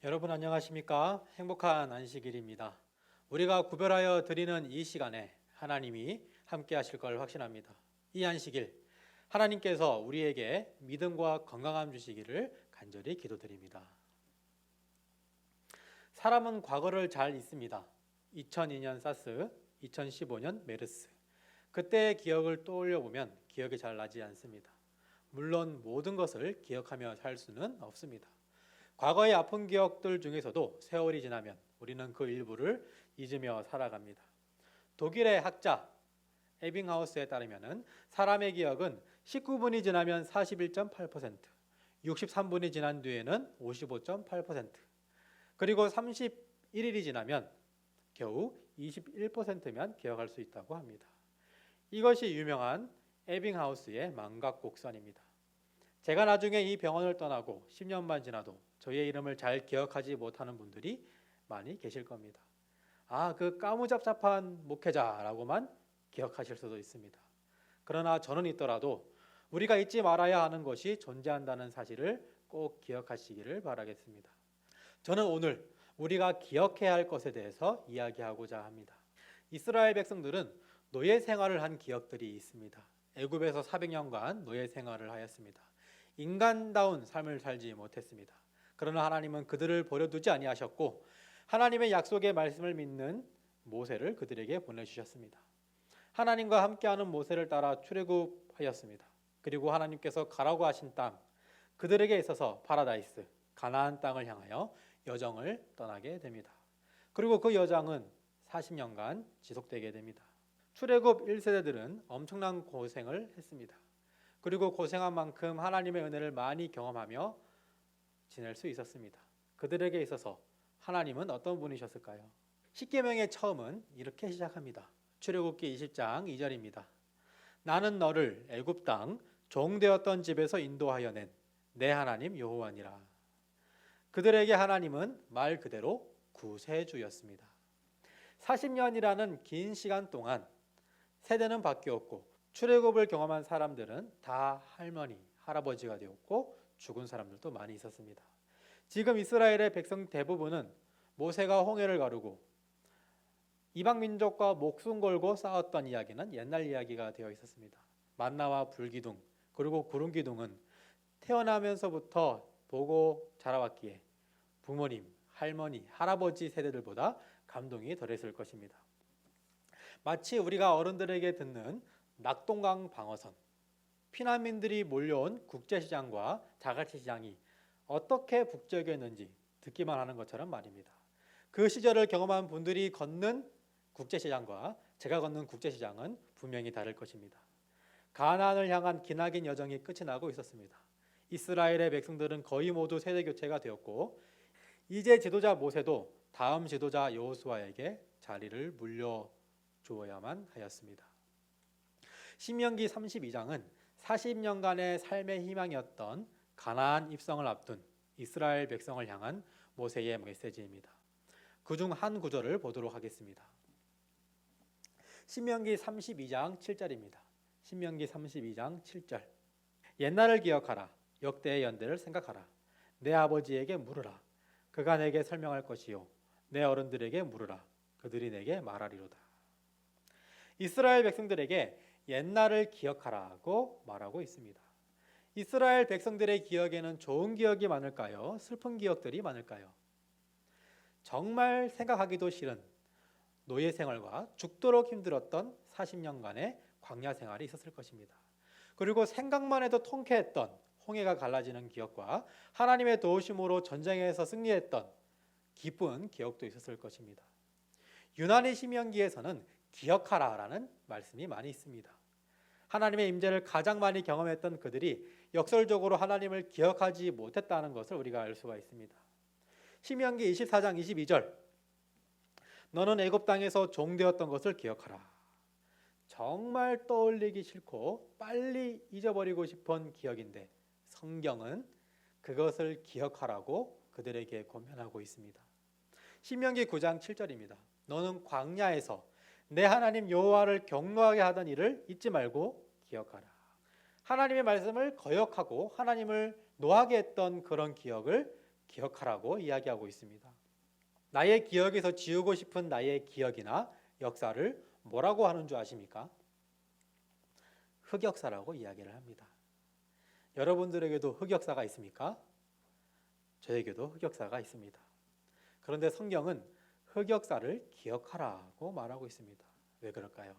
여러분 안녕하십니까? 행복한 안식일입니다. 우리가 구별하여 드리는 이 시간에 하나님이 함께 하실 걸 확신합니다. 이 안식일 하나님께서 우리에게 믿음과 건강함 주시기를 간절히 기도드립니다. 사람은 과거를 잘 잊습니다. 2002년 사스, 2015년 메르스. 그때의 기억을 떠올려 보면 기억이 잘 나지 않습니다. 물론 모든 것을 기억하며 살 수는 없습니다. 과거의 아픈 기억들 중에서도 세월이 지나면 우리는 그 일부를 잊으며 살아갑니다. 독일의 학자 에빙하우스에 따르면 사람의 기억은 19분이 지나면 41.8%, 63분이 지난 뒤에는 55.8%, 그리고 31일이 지나면 겨우 21%면 기억할 수 있다고 합니다. 이것이 유명한 에빙하우스의 망각곡선입니다. 제가 나중에 이 병원을 떠나고 10년만 지나도 저의 이름을 잘 기억하지 못하는 분들이 많이 계실 겁니다. 그 까무잡잡한 목회자라고만 기억하실 수도 있습니다. 그러나 저는 있더라도 우리가 잊지 말아야 하는 것이 존재한다는 사실을 꼭 기억하시기를 바라겠습니다. 저는 오늘 우리가 기억해야 할 것에 대해서 이야기하고자 합니다. 이스라엘 백성들은 노예 생활을 한 기억들이 있습니다. 애굽에서 400년간 노예 생활을 하였습니다. 인간다운 삶을 살지 못했습니다. 그러나 하나님은 그들을 버려두지 아니하셨고 하나님의 약속의 말씀을 믿는 모세를 그들에게 보내주셨습니다. 하나님과 함께하는 모세를 따라 출애굽하였습니다. 그리고 하나님께서 가라고 하신 땅, 그들에게 있어서 파라다이스, 가나안 땅을 향하여 여정을 떠나게 됩니다. 그리고 그 여정은 40년간 지속되게 됩니다. 출애굽 1세대들은 엄청난 고생을 했습니다. 그리고 고생한 만큼 하나님의 은혜를 많이 경험하며 지낼 수 있었습니다. 그들에게 있어서 하나님은 어떤 분이셨을까요? 십계명의 처음은 이렇게 시작합니다. 출애굽기 20장 2절입니다. 나는 너를 애굽 땅 종되었던 집에서 인도하여 낸 내 하나님 여호와니라. 그들에게 하나님은 말 그대로 구세주였습니다. 40년이라는 긴 시간 동안 세대는 바뀌었고 출애굽을 경험한 사람들은 다 할머니, 할아버지가 되었고 죽은 사람들도 많이 있었습니다. 지금 이스라엘의 백성 대부분은 모세가 홍해를 가르고 이방 민족과 목숨 걸고 싸웠던 이야기는 옛날 이야기가 되어 있었습니다. 만나와 불기둥 그리고 구름기둥은 태어나면서부터 보고 자라왔기에 부모님, 할머니, 할아버지 세대들보다 감동이 덜했을 것입니다. 마치 우리가 어른들에게 듣는 낙동강 방어선, 피난민들이 몰려온 국제시장과 자갈치시장이 어떻게 북적였는지 듣기만 하는 것처럼 말입니다. 그 시절을 경험한 분들이 걷는 국제시장과 제가 걷는 국제시장은 분명히 다를 것입니다. 가나안을 향한 기나긴 여정이 끝이 나고 있었습니다. 이스라엘의 백성들은 거의 모두 세대교체가 되었고 이제 지도자 모세도 다음 지도자 여호수아에게 자리를 물려주어야만 하였습니다. 신명기 32장은 40년간의 삶의 희망이었던 가나안 입성을 앞둔 이스라엘 백성을 향한 모세의 메시지입니다. 그중 한 구절을 보도록 하겠습니다. 신명기 32장 7절입니다. 신명기 32장 7절. 옛날을 기억하라. 역대의 연대를 생각하라. 내 아버지에게 물으라. 그가 내게 설명할 것이요. 내 어른들에게 물으라. 그들이 내게 말하리로다. 이스라엘 백성들에게 옛날을 기억하라고 말하고 있습니다. 이스라엘 백성들의 기억에는 좋은 기억이 많을까요? 슬픈 기억들이 많을까요? 정말 생각하기도 싫은 노예 생활과 죽도록 힘들었던 40년간의 광야 생활이 있었을 것입니다. 그리고 생각만 해도 통쾌했던 홍해가 갈라지는 기억과 하나님의 도우심으로 전쟁에서 승리했던 기쁜 기억도 있었을 것입니다. 유난히 신명기에서는 기억하라라는 말씀이 많이 있습니다. 하나님의 임재를 가장 많이 경험했던 그들이 역설적으로 하나님을 기억하지 못했다는 것을 우리가 알 수가 있습니다. 신명기 24장 22절. 너는 애굽 땅에서 종되었던 것을 기억하라. 정말 떠올리기 싫고 빨리 잊어버리고 싶은 기억인데 성경은 그것을 기억하라고 그들에게 권면하고 있습니다. 신명기 9장 7절입니다. 너는 광야에서 내 하나님 여호와를 경노하게 하던 일을 잊지 말고 기억하라. 하나님의 말씀을 거역하고 하나님을 노하게 했던 그런 기억을 기억하라고 이야기하고 있습니다. 나의 기억에서 지우고 싶은 나의 기억이나 역사를 뭐라고 하는 줄 아십니까? 흑역사라고 이야기를 합니다. 여러분들에게도 흑역사가 있습니까? 저에게도 흑역사가 있습니다. 그런데 성경은 흑역사를 기억하라고 말하고 있습니다. 왜 그럴까요?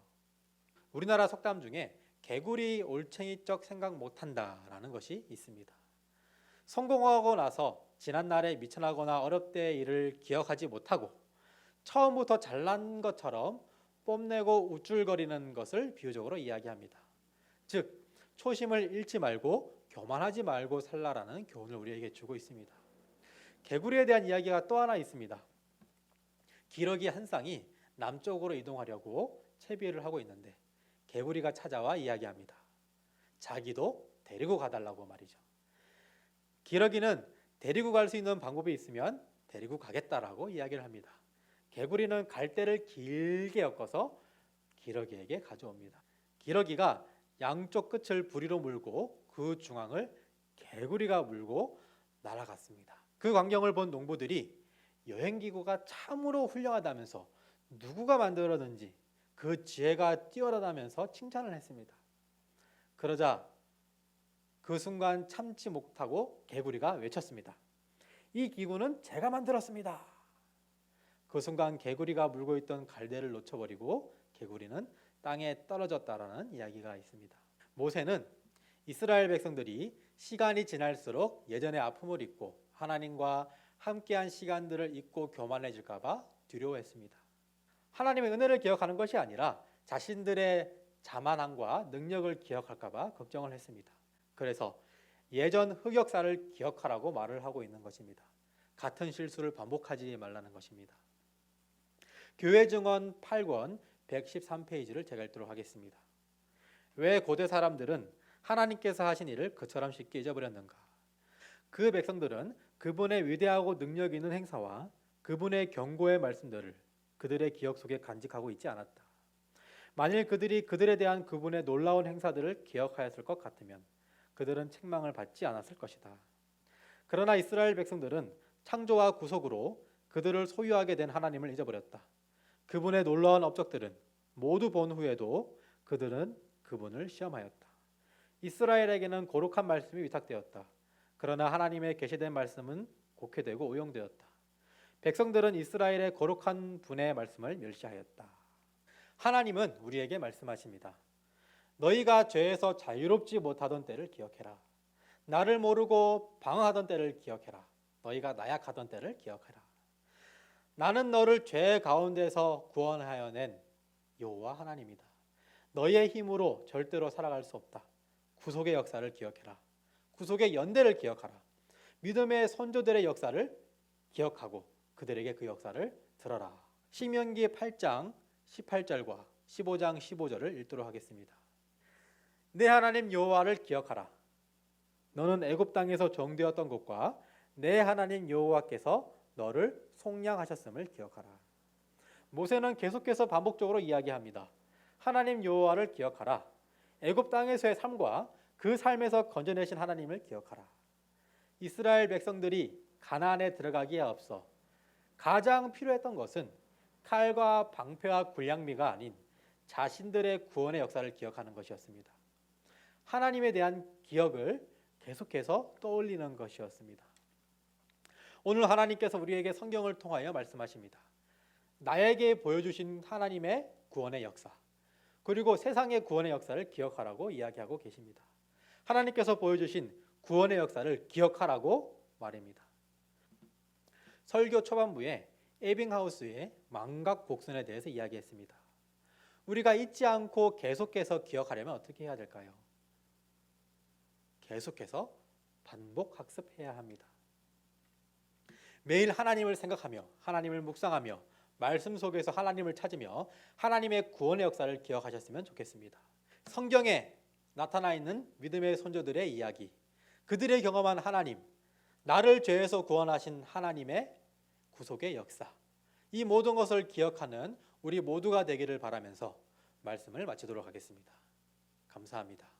우리나라 속담 중에 개구리 올챙이적 생각 못한다라는 것이 있습니다. 성공하고 나서 지난날에 미천하거나 어렵대의 일을 기억하지 못하고 처음부터 잘난 것처럼 뽐내고 우쭐거리는 것을 비유적으로 이야기합니다. 즉 초심을 잃지 말고 교만하지 말고 살라라는 교훈을 우리에게 주고 있습니다. 개구리에 대한 이야기가 또 하나 있습니다. 기러기 한 쌍이 남쪽으로 이동하려고 채비를 하고 있는데 개구리가 찾아와 이야기합니다. 자기도 데리고 가달라고 말이죠. 기러기는 데리고 갈 수 있는 방법이 있으면 데리고 가겠다라고 이야기를 합니다. 개구리는 갈대를 길게 엮어서 기러기에게 가져옵니다. 기러기가 양쪽 끝을 부리로 물고 그 중앙을 개구리가 물고 날아갔습니다. 그 광경을 본 농부들이 여행기구가 참으로 훌륭하다면서 누구가 만들었는지 그 지혜가 뛰어나다면서 칭찬을 했습니다. 그러자 그 순간 참지 못하고 개구리가 외쳤습니다. 이 기구는 제가 만들었습니다. 그 순간 개구리가 물고 있던 갈대를 놓쳐버리고 개구리는 땅에 떨어졌다라는 이야기가 있습니다. 모세는 이스라엘 백성들이 시간이 지날수록 예전의 아픔을 잊고 하나님과 함께한 시간들을 잊고 교만해질까 봐 두려워했습니다. 하나님의 은혜를 기억하는 것이 아니라 자신들의 자만함과 능력을 기억할까 봐 걱정을 했습니다. 그래서 예전 흑역사를 기억하라고 말을 하고 있는 것입니다. 같은 실수를 반복하지 말라는 것입니다. 교회 증언 8권 113페이지를 제가 읽도록 하겠습니다. 왜 고대 사람들은 하나님께서 하신 일을 그처럼 쉽게 잊어버렸는가? 그 백성들은 그분의 위대하고 능력 있는 행사와 그분의 경고의 말씀들을 그들의 기억 속에 간직하고 있지 않았다. 만일 그들이 그들에 대한 그분의 놀라운 행사들을 기억하였을 것 같으면 그들은 책망을 받지 않았을 것이다. 그러나 이스라엘 백성들은 창조와 구속으로 그들을 소유하게 된 하나님을 잊어버렸다. 그분의 놀라운 업적들은 모두 본 후에도 그들은 그분을 시험하였다. 이스라엘에게는 거룩한 말씀이 위탁되었다. 그러나 하나님의 계시된 말씀은 곡해되고 오용되었다. 백성들은 이스라엘의 거룩한 분의 말씀을 멸시하였다. 하나님은 우리에게 말씀하십니다. 너희가 죄에서 자유롭지 못하던 때를 기억해라. 나를 모르고 방황하던 때를 기억해라. 너희가 나약하던 때를 기억해라. 나는 너를 죄 가운데서 구원하여 낸 여호와 하나님이다. 너희의 힘으로 절대로 살아갈 수 없다. 구속의 역사를 기억해라. 구속의 연대를 기억하라. 믿음의 선조들의 역사를 기억하고 그들에게 그 역사를 들어라. 신명기 8장 18절과 15장 15절을 읽도록 하겠습니다. 내 하나님 여호와를 기억하라. 너는 애굽 땅에서 종되었던 것과 내 하나님 여호와께서 너를 속량하셨음을 기억하라. 모세는 계속해서 반복적으로 이야기합니다. 하나님 여호와를 기억하라. 애굽 땅에서의 삶과 그 삶에서 건져내신 하나님을 기억하라. 이스라엘 백성들이 가나안에 들어가기에 앞서 가장 필요했던 것은 칼과 방패와 군량미가 아닌 자신들의 구원의 역사를 기억하는 것이었습니다. 하나님에 대한 기억을 계속해서 떠올리는 것이었습니다. 오늘 하나님께서 우리에게 성경을 통하여 말씀하십니다. 나에게 보여주신 하나님의 구원의 역사, 그리고 세상의 구원의 역사를 기억하라고 이야기하고 계십니다. 하나님께서 보여주신 구원의 역사를 기억하라고 말입니다. 설교 초반부에 에빙하우스의 망각 곡선에 대해서 이야기했습니다. 우리가 잊지 않고 계속해서 기억하려면 어떻게 해야 될까요? 계속해서 반복 학습해야 합니다. 매일 하나님을 생각하며 하나님을 묵상하며 말씀 속에서 하나님을 찾으며 하나님의 구원의 역사를 기억하셨으면 좋겠습니다. 성경에 나타나 있는 믿음의 선조들의 이야기, 그들의 경험한 하나님, 나를 죄에서 구원하신 하나님의 구속의 역사, 이 모든 것을 기억하는 우리 모두가 되기를 바라면서 말씀을 마치도록 하겠습니다. 감사합니다.